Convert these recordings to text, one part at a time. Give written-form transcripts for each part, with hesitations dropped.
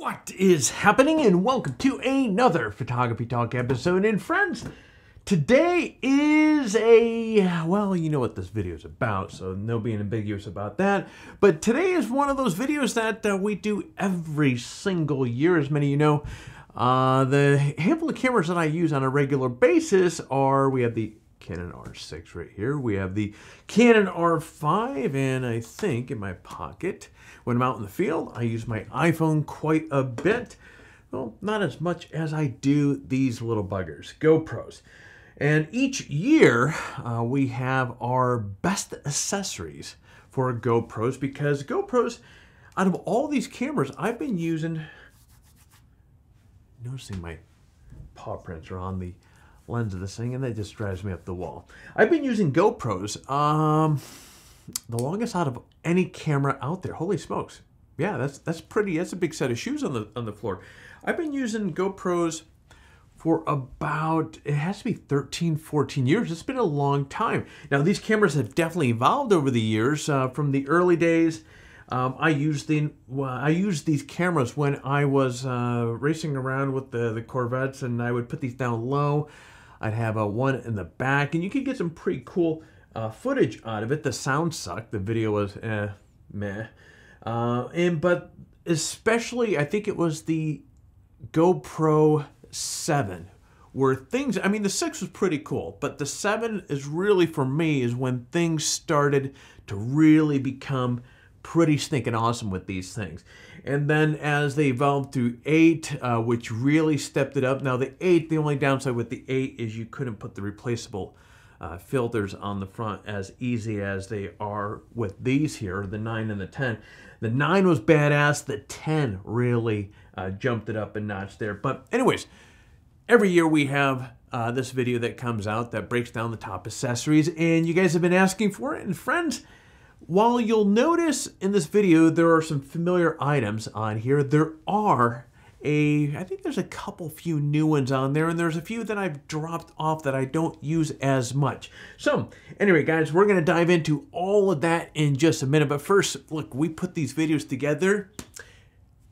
What is happening, and welcome to another Photography Talk episode. And friends, today is well, you know what this video is about, so no being ambiguous about that. But today is one of those videos that we do every single year. As many of you know, the handful of cameras that I use on a regular basis are, we have the Canon R6 right here. We have the Canon R5, and I think in my pocket, when I'm out in the field, I use my iPhone quite a bit. Well, not as much as I do these little buggers, GoPros. And each year, we have our best accessories for GoPros, because GoPros, out of all these cameras, I've been using, noticing my paw prints are on the lens of this thing, and that just drives me up the wall. I've been using GoPros the longest out of any camera out there. Holy smokes. Yeah, that's a big set of shoes on the floor. I've been using GoPros for about, it has to be 13, 14 years. It's been a long time. Now, these cameras have definitely evolved over the years. From the early days, I used these cameras when I was racing around with the Corvettes, and I would put these down low. I'd have one in the back, and you could get some pretty cool footage out of it. The sound sucked. The video was meh. But especially, I think it was the GoPro 7, where things, I mean, the 6 was pretty cool, but the 7 is really, for me, is when things started to really become pretty stinking awesome with these things. And then as they evolved to 8, which really stepped it up. Now the 8, the only downside with the 8 is you couldn't put the replaceable filters on the front as easy as they are with these here, the 9 and the 10. The 9 was badass, the 10 really jumped it up a notch there. But anyways, every year we have this video that comes out that breaks down the top accessories, and you guys have been asking for it. And friends, while you'll notice in this video there are some familiar items on here, there are I think there's a few new ones on there, and there's a few that I've dropped off that I don't use as much. So anyway, guys, we're going to dive into all of that in just a minute. But first, look, we put these videos together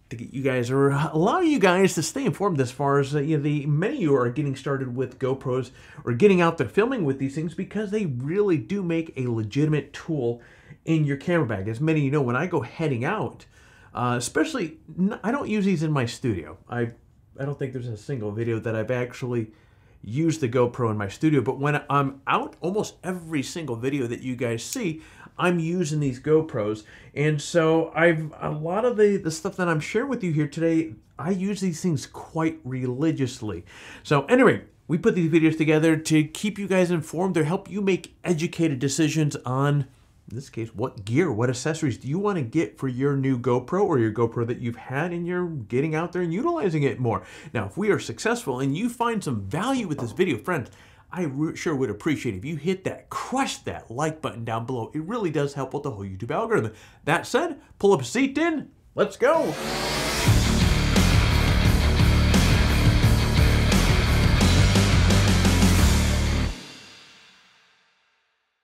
to get you guys, or allow you guys to stay informed as far as many of you are getting started with GoPros or getting out there filming with these things, because they really do make a legitimate tool in your camera bag. As many of you know, when I go heading out, especially, I don't use these in my studio. I don't think there's a single video that I've actually used the GoPro in my studio, but when I'm out, almost every single video that you guys see, I'm using these GoPros. And so a lot of the stuff that I'm sharing with you here today, I use these things quite religiously. So anyway, we put these videos together to keep you guys informed, to help you make educated decisions on, in this case, what gear, what accessories do you want to get for your new GoPro, or your GoPro that you've had and you're getting out there and utilizing it more. Now, if we are successful and you find some value with this video, friends, I sure would appreciate if you hit that, crush that like button down below. It really does help with the whole YouTube algorithm. That said, pull up a seat in, let's go.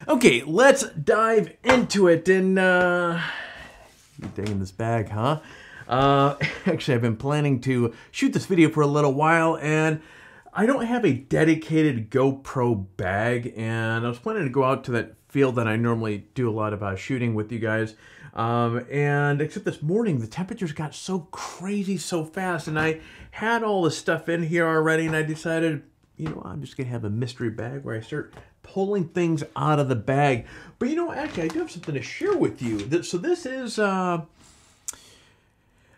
Okay, let's dive into it. And you're digging this bag, huh? Actually, I've been planning to shoot this video for a little while, and I don't have a dedicated GoPro bag, and I was planning to go out to that field that I normally do a lot of shooting with you guys. And except this morning, the temperatures got so crazy so fast, and I had all the stuff in here already, and I decided, you know, I'm just gonna have a mystery bag where I start pulling things out of the bag. But you know, actually, I do have something to share with you. So this is, I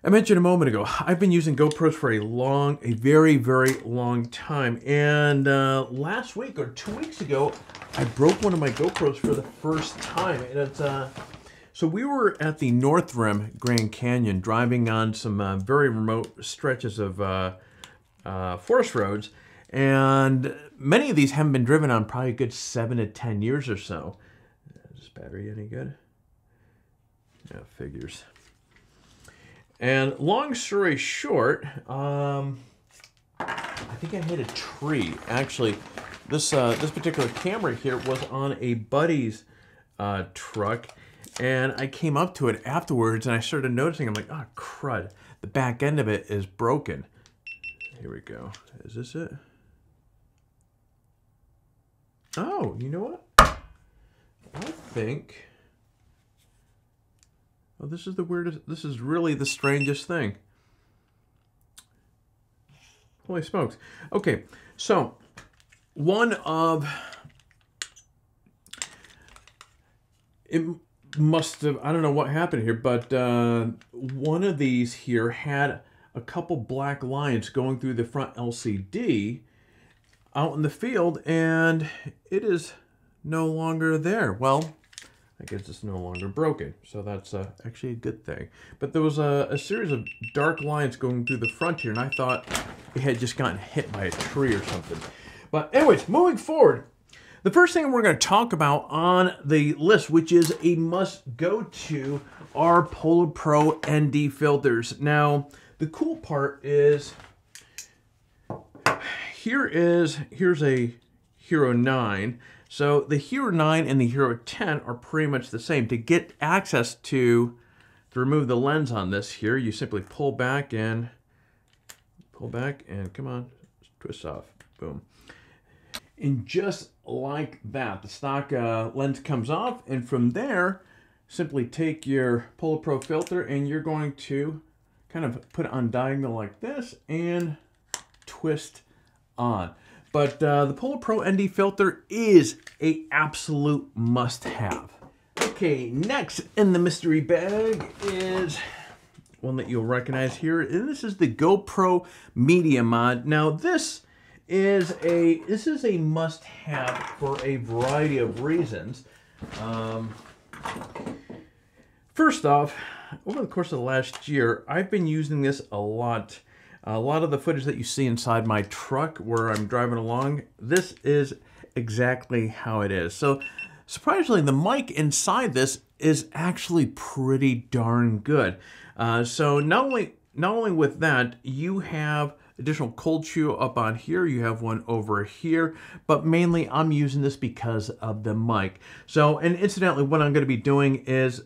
mentioned a moment ago, I've been using GoPros for a very, very long time. And last week or 2 weeks ago, I broke one of my GoPros for the first time. And it's, so we were at the North Rim Grand Canyon, driving on some very remote stretches of forest roads. And many of these haven't been driven on probably a good 7 to 10 years or so. Is this battery any good? Yeah, figures. And long story short, I think I hit a tree. Actually, this particular camera here was on a buddy's truck, and I came up to it afterwards, and I started noticing, I'm like, oh, crud. the back end of it is broken. Here we go. Is this it? Oh, you know what? I think... Oh, this is the weirdest... This is really the strangest thing. Holy smokes. Okay, so one of... It must have... I don't know what happened here, but one of these here had a couple black lines going through the front LCD out in the field, and it is no longer there. Well, I guess it's no longer broken, so that's actually a good thing. But there was a series of dark lines going through the front here, and I thought it had just gotten hit by a tree or something. But anyways, moving forward, the first thing we're going to talk about on the list, which is a must-go-to, are Polar Pro ND filters. Now, the cool part is, here's a Hero 9. So the Hero 9 and the Hero 10 are pretty much the same. To get access to remove the lens on this here, you simply pull back and come on, twist off, boom. And just like that, the stock lens comes off, and from there, simply take your Polar Pro filter and you're going to kind of put it on diagonal like this and twist on. But the Polar Pro ND filter is an absolute must-have. Okay, next in the mystery bag is one that you'll recognize here, and this is the GoPro Media Mod. Now this is a must-have for a variety of reasons. First off, over the course of the last year, I've been using this a lot. A lot of the footage that you see inside my truck where I'm driving along, this is exactly how it is. So surprisingly, the mic inside this is actually pretty darn good. So not only with that, you have additional cold shoe up on here, you have one over here, but mainly I'm using this because of the mic. So, and incidentally, what I'm going to be doing is,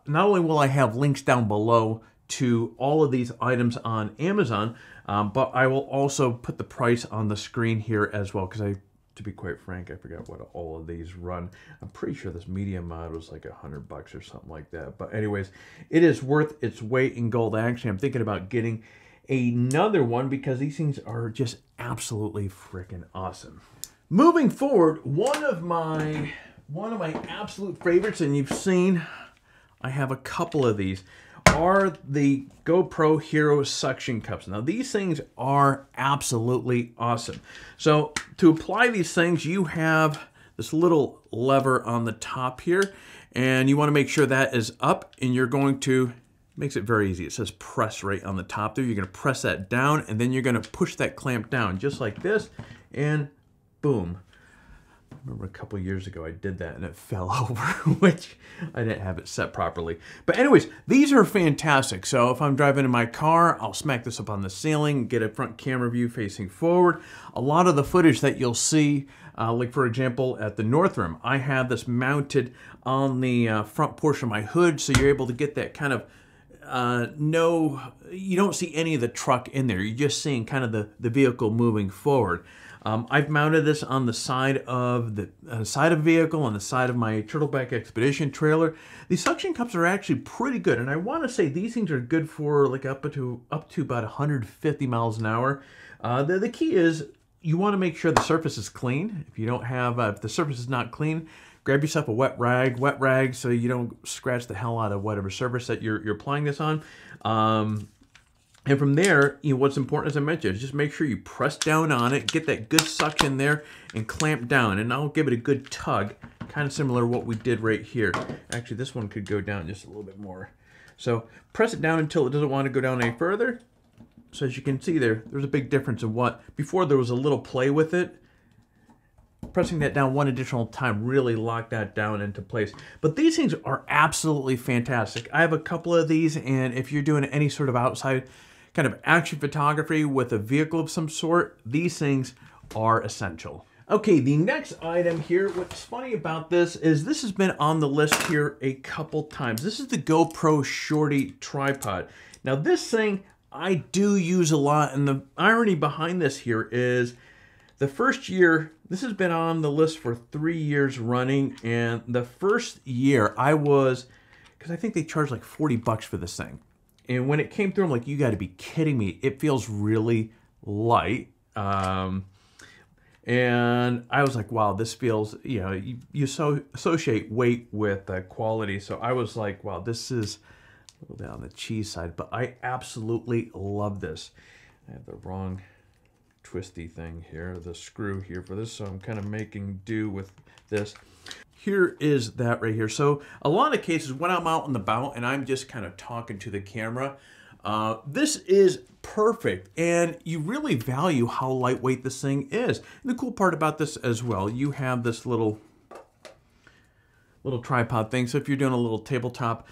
not only will I have links down below to all of these items on Amazon, but I will also put the price on the screen here as well, because to be quite frank, I forgot what all of these run. I'm pretty sure this Media Mod was like $100 or something like that. But anyways, it is worth its weight in gold. Actually, I'm thinking about getting another one because these things are just absolutely freaking awesome. Moving forward, one of my absolute favorites, and you've seen I have a couple of these, are the GoPro Hero suction cups. Now these things are absolutely awesome. So to apply these things, you have this little lever on the top here, and you want to make sure that is up, and you're going to, makes it very easy. It says press right on the top there. You're going to press that down, and then you're going to push that clamp down just like this, and boom. I remember a couple years ago I did that and it fell over, which I didn't have it set properly. But anyways, these are fantastic. So if I'm driving in my car, I'll smack this up on the ceiling, get a front camera view facing forward. A lot of the footage that you'll see, like for example at the North Rim, I have this mounted on the front portion of my hood, so you're able to get that kind of you don't see any of the truck in there. You're just seeing kind of the vehicle moving forward. I've mounted this on the side of the vehicle, on the side of my Turtleback Expedition trailer. These suction cups are actually pretty good, and I want to say these things are good for like up to about 150 miles an hour. The key is you want to make sure the surface is clean. If you don't have, if the surface is not clean, grab yourself a wet rag, so you don't scratch the hell out of whatever surface that you're applying this on. And from there, what's important, as I mentioned, is just make sure you press down on it, get that good suction there, and clamp down. And I'll give it a good tug, kind of similar to what we did right here. Actually, this one could go down just a little bit more. So press it down until it doesn't want to go down any further. So as you can see there's a big difference in what, before there was a little play with it. Pressing that down one additional time really locked that down into place. But these things are absolutely fantastic. I have a couple of these, and if you're doing any sort of outside kind of action photography with a vehicle of some sort, these things are essential. Okay, the next item here, what's funny about this is this has been on the list here a couple times. This is the GoPro Shorty tripod. Now this thing I do use a lot, and the irony behind this here is the first year, this has been on the list for 3 years running, and the first year I was, because I think they charge like 40 bucks for this thing. And when it came through, I'm like, you got to be kidding me. It feels really light. And I was like, wow, this feels, you know, you so associate weight with quality. So I was like, wow, this is a little bit on the cheese side, but I absolutely love this. I have the wrong twisty thing here, the screw here for this, so I'm kind of making do with this. Here is that right here. So a lot of cases when I'm out and about and I'm just kind of talking to the camera, this is perfect, and you really value how lightweight this thing is. And the cool part about this as well, you have this little tripod thing, so if you're doing a little tabletop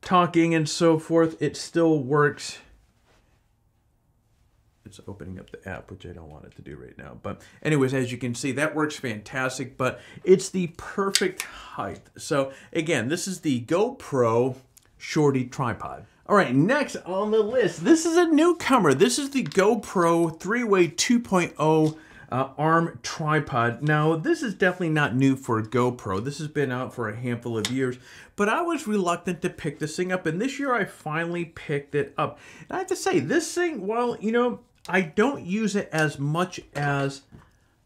talking and so forth, it still works. It's opening up the app, which I don't want it to do right now. But anyways, as you can see, that works fantastic, but it's the perfect height. So again, this is the GoPro Shorty tripod. All right, next on the list, this is a newcomer. This is the GoPro 3-way 2.0 arm tripod. Now, this is definitely not new for GoPro. This has been out for a handful of years, but I was reluctant to pick this thing up, and this year I finally picked it up. And I have to say, this thing, well, you know, I don't use it as much as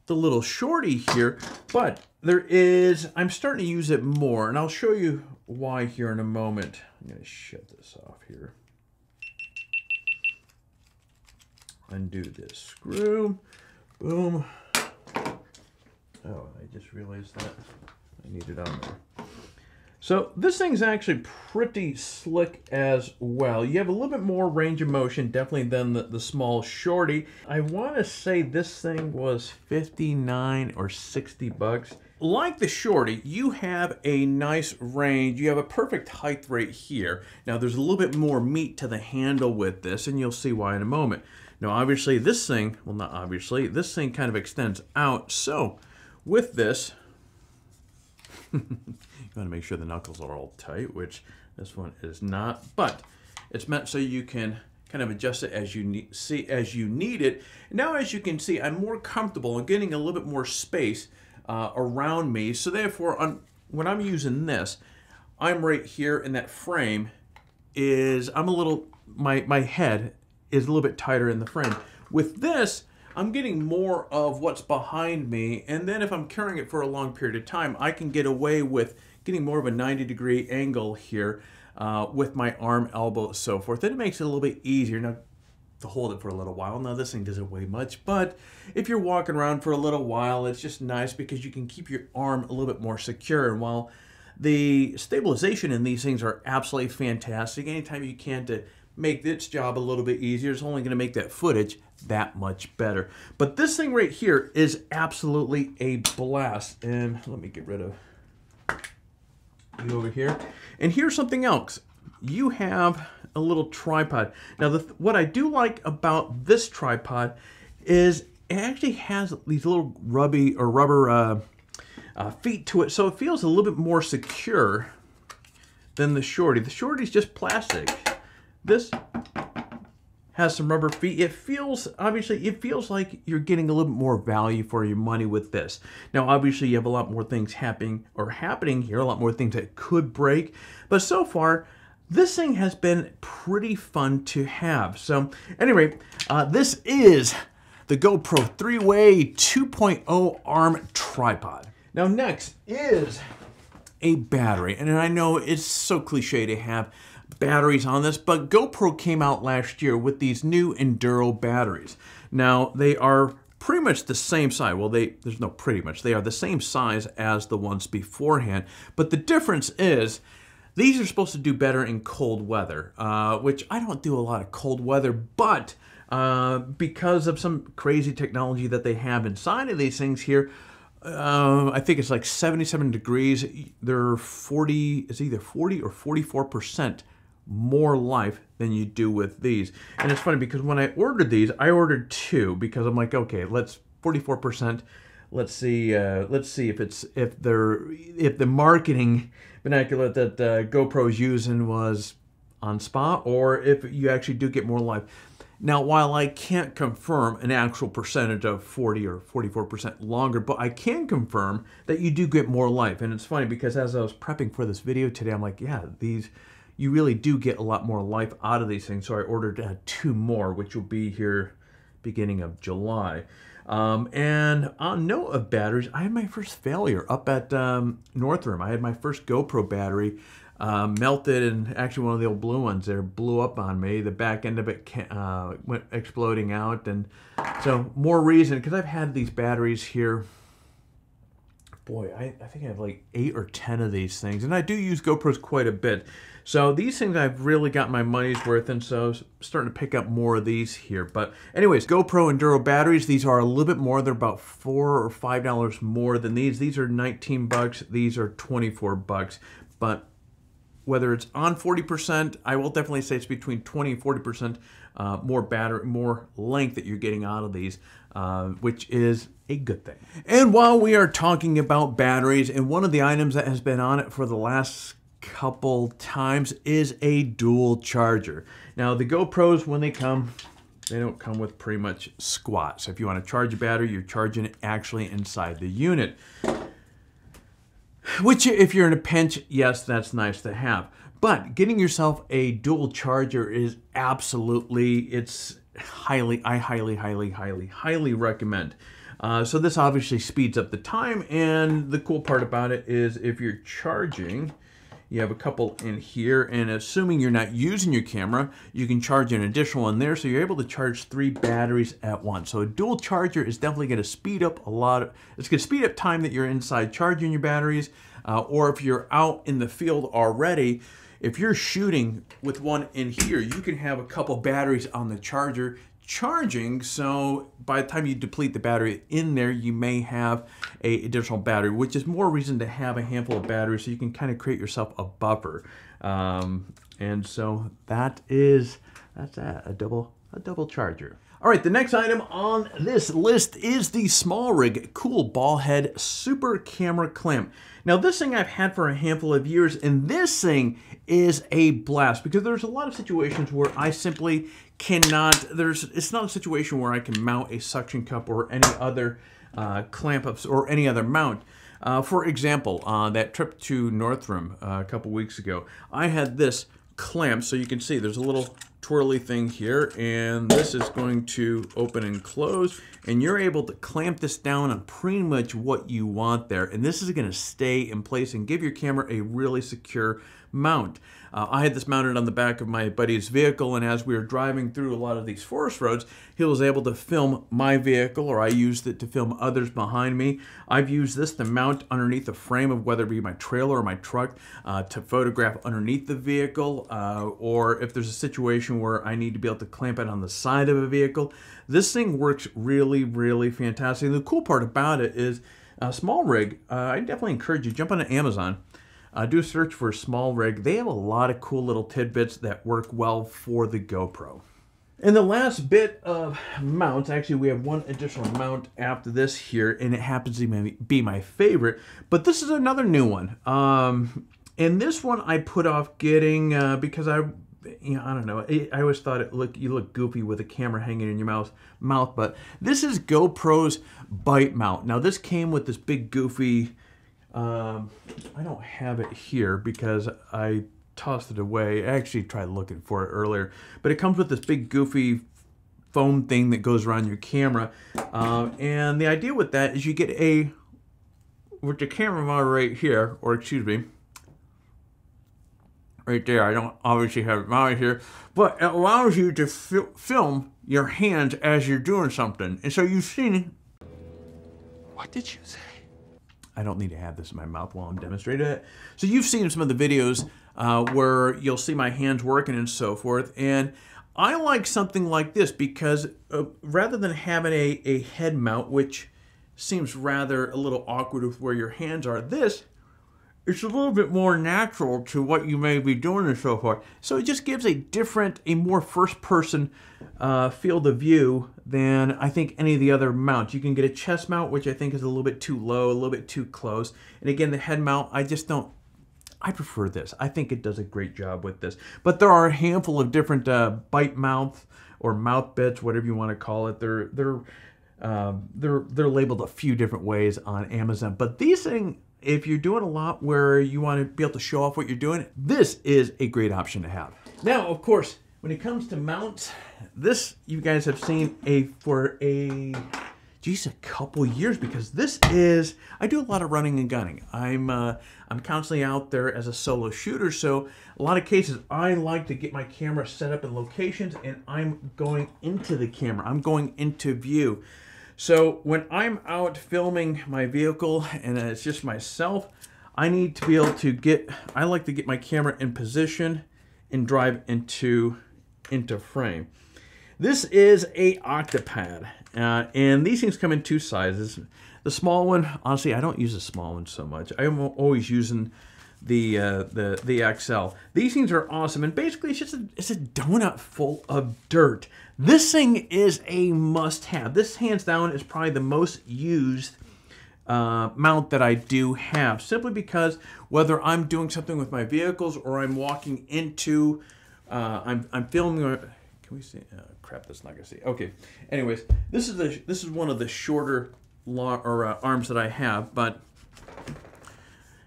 the little Shorty here, but I'm starting to use it more, and I'll show you why here in a moment. I'm going to shut this off here. Undo this screw. Boom. Oh, I just realized that I need it on there. So this thing's actually pretty slick as well. You have a little bit more range of motion, definitely than the small Shorty. I want to say this thing was 59 or 60 bucks. Like the Shorty, you have a nice range. You have a perfect height right here. Now there's a little bit more meat to the handle with this, and you'll see why in a moment. Now obviously this thing, well not obviously, this thing kind of extends out. So with this, you want to make sure the knuckles are all tight, which this one is not, but it's meant so you can kind of adjust it as you need it. Now as you can see, I'm more comfortable and getting a little bit more space around me, so therefore when I'm using this, I'm right here in that frame. I'm a little, my head is a little bit tighter in the frame. With this, I'm getting more of what's behind me, and then if I'm carrying it for a long period of time, I can get away with getting more of a 90-degree angle here with my arm, elbow, so forth. And it makes it a little bit easier now to hold it for a little while. Now this thing doesn't weigh much, but if you're walking around for a little while, it's just nice because you can keep your arm a little bit more secure. And while the stabilization in these things are absolutely fantastic, anytime you can to make its job a little bit easier, it's only going to make that footage that much better. But this thing right here is absolutely a blast. And let me get rid of you over here. And here's something else. You have a little tripod. Now, what I do like about this tripod is it actually has these little rubber feet to it, so it feels a little bit more secure than the Shorty. The Shorty's just plastic. This has some rubber feet. It feels like you're getting a little bit more value for your money with this. Now, obviously, you have a lot more things happening here, a lot more things that could break. But so far, this thing has been pretty fun to have. So, anyway, this is the GoPro 3-way 2.0 arm tripod. Now, next is a battery, and I know it's so cliche to have batteries on this, but GoPro came out last year with these new Enduro batteries. Now, they are pretty much the same size. Well, there's no pretty much. They are the same size as the ones beforehand, but the difference is these are supposed to do better in cold weather, which I don't do a lot of cold weather, but because of some crazy technology that they have inside of these things here, I think it's like 77 degrees. They're it's either 40 or 44% more life than you do with these. And it's funny because when I ordered these, I ordered two because I'm like, okay, let's 44%. Let's see if the marketing vernacular that GoPro's using was on spot, or if you actually do get more life. Now, while I can't confirm an actual percentage of 40 or 44% longer, but I can confirm that you do get more life. And it's funny because as I was prepping for this video today, I'm like, yeah, you really do get a lot more life out of these things. So I ordered 2 more, which will be here beginning of July. And on note of batteries, I had my first failure up at Northrim. I had my first GoPro battery melted, and actually one of the old blue ones there blew up on me. The back end of it went exploding out, and so more reason, because I've had these batteries here. Boy, I think I have like 8 or 10 of these things, and I do use GoPros quite a bit. So these things I've really got my money's worth, and so I'm starting to pick up more of these here. But anyways, GoPro Enduro batteries, these are a little bit more. They're about $4 or $5 more than these. These are 19 bucks. These are 24 bucks. But whether it's on 40%, I will definitely say it's between 20 and 40% more battery, more length that you're getting out of these, which is a good thing. And while we are talking about batteries, and one of the items that has been on it for the last couple times is a dual charger. Now the GoPros, when they come, they don't come with pretty much squat. So if you want to charge a battery, you're charging it actually inside the unit. Which, if you're in a pinch, yes, that's nice to have. But getting yourself a dual charger is absolutely, I highly recommend. So this obviously speeds up the time, and the cool part about it is if you're charging, you have a couple in here, and assuming you're not using your camera, you can charge an additional one there, so you're able to charge 3 batteries at once. So a dual charger is definitely going to speed up it's going to speed up time that you're inside charging your batteries, or if you're out in the field already, if you're shooting with one in here, you can have a couple batteries on the charger charging, so by the time you deplete the battery in there, you may have a additional battery, which is more reason to have a handful of batteries so you can kind of create yourself a buffer. And so that's a double charger. All right, the next item on this list is the SmallRig Cool Ball Head Super Camera Clamp. Now this thing I've had for a handful of years, and this thing is a blast because there's a lot of situations where I simply cannot, it's not a situation where I can mount a suction cup or any other clamp ups or any other mount. For example, that trip to Northrim a couple weeks ago, I had this clamp, so you can see there's a little twirly thing here, and this is going to open and close, and you're able to clamp this down on pretty much what you want there, and this is going to stay in place and give your camera a really secure mount. I had this mounted on the back of my buddy's vehicle, and as we were driving through a lot of these forest roads, he was able to film my vehicle, or I used it to film others behind me. I've used this to mount underneath the frame of whether it be my trailer or my truck, to photograph underneath the vehicle, or if there's a situation where I need to be able to clamp it on the side of a vehicle. This thing works really, really fantastic. And the cool part about it is SmallRig. I definitely encourage you, jump onto Amazon. Do a search for SmallRig. They have a lot of cool little tidbits that work well for the GoPro. And the last bit of mounts, actually we have one additional mount after this here, and it happens to be my favorite, but this is another new one. And this one I put off getting because I don't know, I always thought you look goofy with a camera hanging in your mouth, but this is GoPro's bite mount. Now this came with this big goofy, I don't have it here because I tossed it away. I actually tried looking for it earlier, but it comes with this big goofy foam thing that goes around your camera. And the idea with that is you get with the camera mounted right here, or excuse me, right there. I don't obviously have it mounted here, but it allows you to film your hands as you're doing something. And so you've seen, what did you say? I don't need to have this in my mouth while I'm demonstrating it. So you've seen some of the videos where you'll see my hands working and so forth. And I like something like this because rather than having a head mount, which seems rather a little awkward with where your hands are, it's a little bit more natural to what you may be doing and so forth. So it just gives a more first-person field of view than I think any of the other mounts. You can get a chest mount, which I think is a little bit too low, a little bit too close. And again, the head mount, I I prefer this. I think it does a great job with this. But there are a handful of different bite mount or mouth bits, whatever you want to call it. They're labeled a few different ways on Amazon. But these things, if you're doing a lot where you want to be able to show off what you're doing, this is a great option to have. Now, of course, when it comes to mounts, this you guys have seen for a couple years, because this is, I do a lot of running and gunning. I'm constantly out there as a solo shooter, so a lot of cases I like to get my camera set up in locations and I'm going into the camera. I'm going into view. So when I'm out filming my vehicle and it's just myself, I need to be able to I like to get my camera in position and drive into frame. This is a Octopad, and these things come in two sizes. The small one, honestly, I don't use the small one so much. I'm always using the XL. These things are awesome, and basically it's a donut full of dirt. This thing is a must-have. This, hands down, is probably the most used mount that I do have, simply because whether I'm doing something with my vehicles or I'm walking into, I'm filming. Can we see? Crap, that's not gonna see. Okay. Anyways, this is one of the shorter arms that I have, but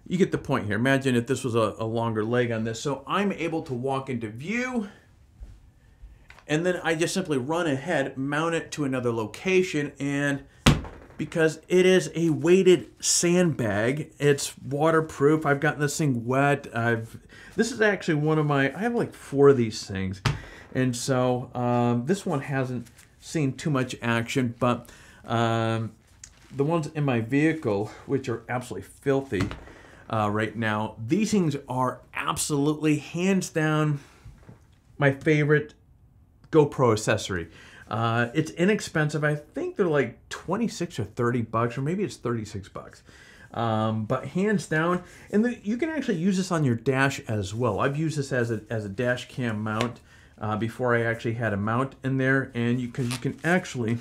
you get the point here. Imagine if this was a longer leg on this. So I'm able to walk into view, and then I just simply run ahead, mount it to another location, and because it is a weighted sandbag, it's waterproof. I've gotten this thing wet. This is actually one of my, I have like 4 of these things. And so this one hasn't seen too much action, but the ones in my vehicle, which are absolutely filthy right now, these things are absolutely, hands down, my favorite GoPro accessory. It's inexpensive. I think they're like 26 or 30 bucks, or maybe it's 36 bucks. But hands down, and you can actually use this on your dash as well. I've used this as a dash cam mount before I actually had a mount in there, and you can actually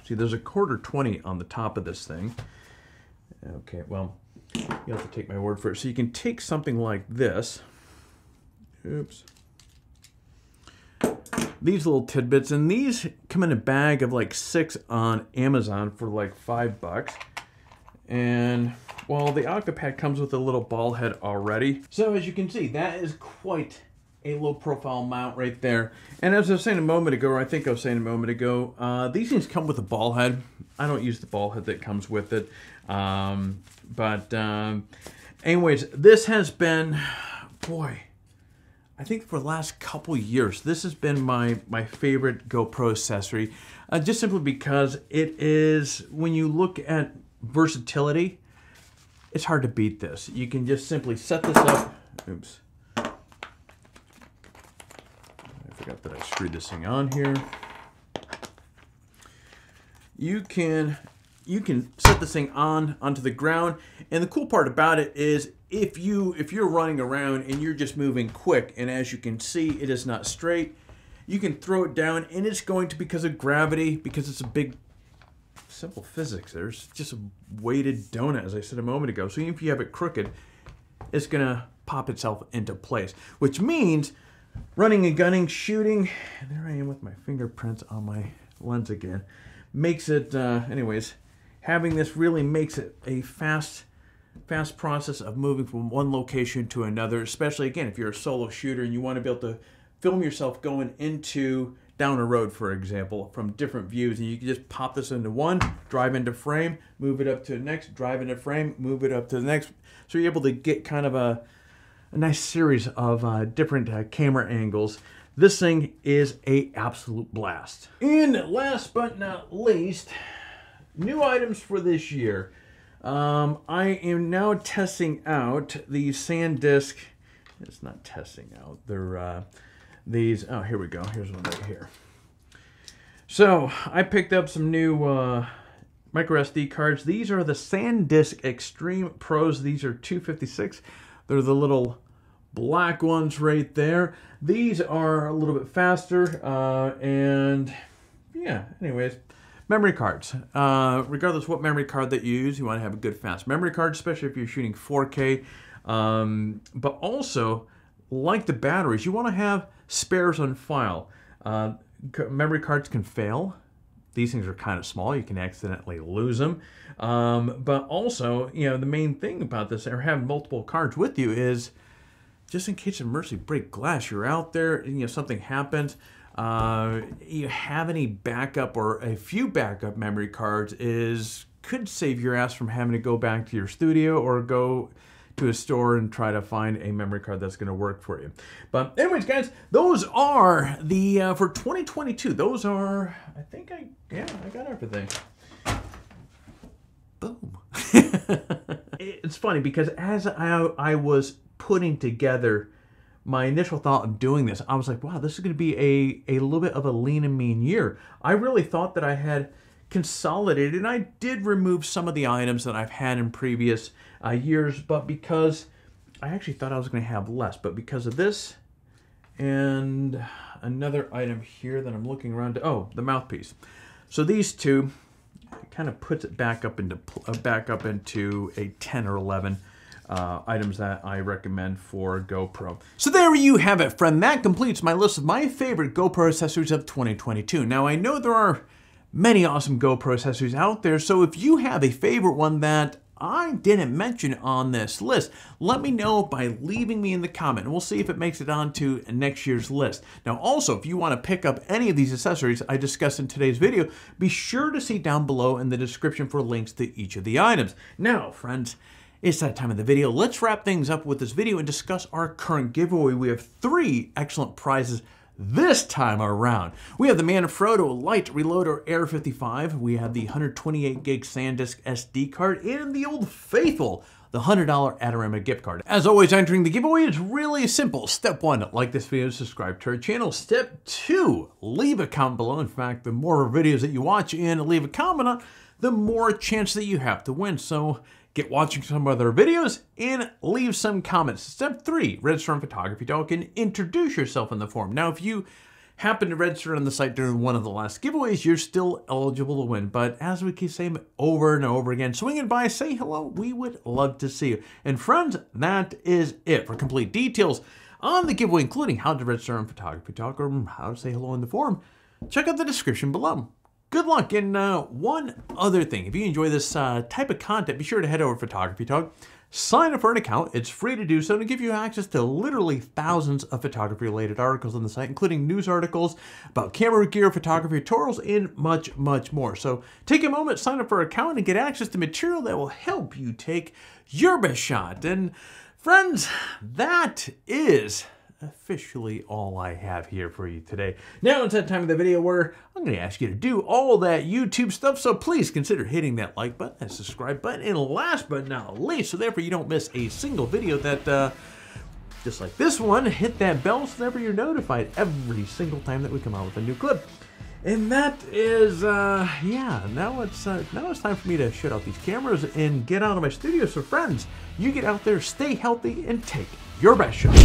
see there's a 1/4 on the top of this thing. Okay, well, you have to take my word for it. So you can take something like this. Oops. These little tidbits, and these come in a bag of like 6 on Amazon for like 5 bucks. And well, the Octopad comes with a little ball head already. So as you can see, that is quite a low profile mount right there. And as I was saying a moment ago, or I think I was saying a moment ago, these things come with a ball head. I don't use the ball head that comes with it. Anyways, this has been, boy, I think for the last couple years, this has been my favorite GoPro accessory, just simply because it is, when you look at versatility, it's hard to beat this. You can just simply set this up. Oops. I forgot that I screwed this thing on here. You can set this thing onto the ground, and the cool part about it is if you're running around and you're just moving quick, and as you can see it is not straight, you can throw it down and it's going to, because of gravity, because it's a big, simple physics, there's just a weighted donut, as I said a moment ago. So even if you have it crooked, it's gonna pop itself into place, which means running and gunning, shooting, there I am with my fingerprints on my lens again, makes it, anyways, having this really makes it a fast process of moving from one location to another, especially, again, if you're a solo shooter and you want to be able to film yourself going down a road, for example, from different views, and you can just pop this into one, drive into frame, move it up to the next, drive into frame, move it up to the next. So you're able to get kind of a nice series of different camera angles. This thing is an absolute blast. And last but not least, new items for this year. I am now testing out the SanDisk. It's not testing out. They're these. Oh, here we go. Here's one right here. So I picked up some new micro SD cards. These are the SanDisk Extreme Pros. These are 256. They're the little black ones right there. These are a little bit faster, and yeah, anyways, memory cards. Regardless what memory card that you use, you want to have a good fast memory card, especially if you're shooting 4K. But also, like the batteries, you want to have spares on file. Memory cards can fail. These things are kind of small. You can accidentally lose them. But also, the main thing about this, or having multiple cards with you, is just in case of emergency, break glass. You're out there, something happens. You have any backup or a few backup memory cards could save your ass from having to go back to your studio or go to a store and try to find a memory card that's going to work for you. But anyways, guys, those are the for 2022. Those are, I think I got everything. Boom. It's funny because as I was putting together my initial thought of doing this, I was like, wow, this is going to be a little bit of a lean and mean year. I really thought that I had consolidated, and I did remove some of the items that I've had in previous years, but because I actually thought I was going to have less, but because of this and another item here that I'm looking around to, the mouthpiece. So these two, it kind of puts it back up into a 10 or 11 items that I recommend for GoPro. So there you have it, friend. That completes my list of my favorite GoPro accessories of 2022. Now, I know there are many awesome GoPro accessories out there, so if you have a favorite one that I didn't mention on this list, let me know by leaving me in the comment, and we'll see if it makes it onto next year's list. Now, also, if you want to pick up any of these accessories I discussed in today's video, be sure to see down below in the description for links to each of the items. Now, friends, it's that time of the video. Let's wrap things up with this video and discuss our current giveaway. We have 3 excellent prizes this time around. We have the Manfrotto Light Reloader Air 55. We have the 128 gig SanDisk SD card and the old faithful, the $100 Adorama gift card. As always, entering the giveaway is really simple. Step 1, like this video, subscribe to our channel. Step 2, leave a comment below. In fact, the more videos that you watch and leave a comment on, the more chance that you have to win. So get watching some other videos and leave some comments. Step 3, register on PhotographyTalk and introduce yourself in the forum. Now, if you happen to register on the site during one of the last giveaways, you're still eligible to win. But as we keep saying over and over again, swing by, say hello. We would love to see you. And friends, that is it. For complete details on the giveaway, including how to register on PhotographyTalk or how to say hello in the forum, check out the description below. Good luck, and one other thing, if you enjoy this type of content, be sure to head over to PhotographyTalk, sign up for an account. It's free to do so, and give you access to literally thousands of photography-related articles on the site, including news articles about camera gear, photography tutorials, and much, much more. So take a moment, sign up for an account, and get access to material that will help you take your best shot. And friends, that is officially all I have here for you today. Now it's that time of the video where I'm going to ask you to do all that YouTube stuff, so please consider hitting that like button, that subscribe button, and last but not least, so therefore you don't miss a single video that, just like this one, hit that bell so therefore you're notified every single time that we come out with a new clip. And that is, yeah, now it's time for me to shut off these cameras and get out of my studio. So friends, you get out there, stay healthy, and take your best shot.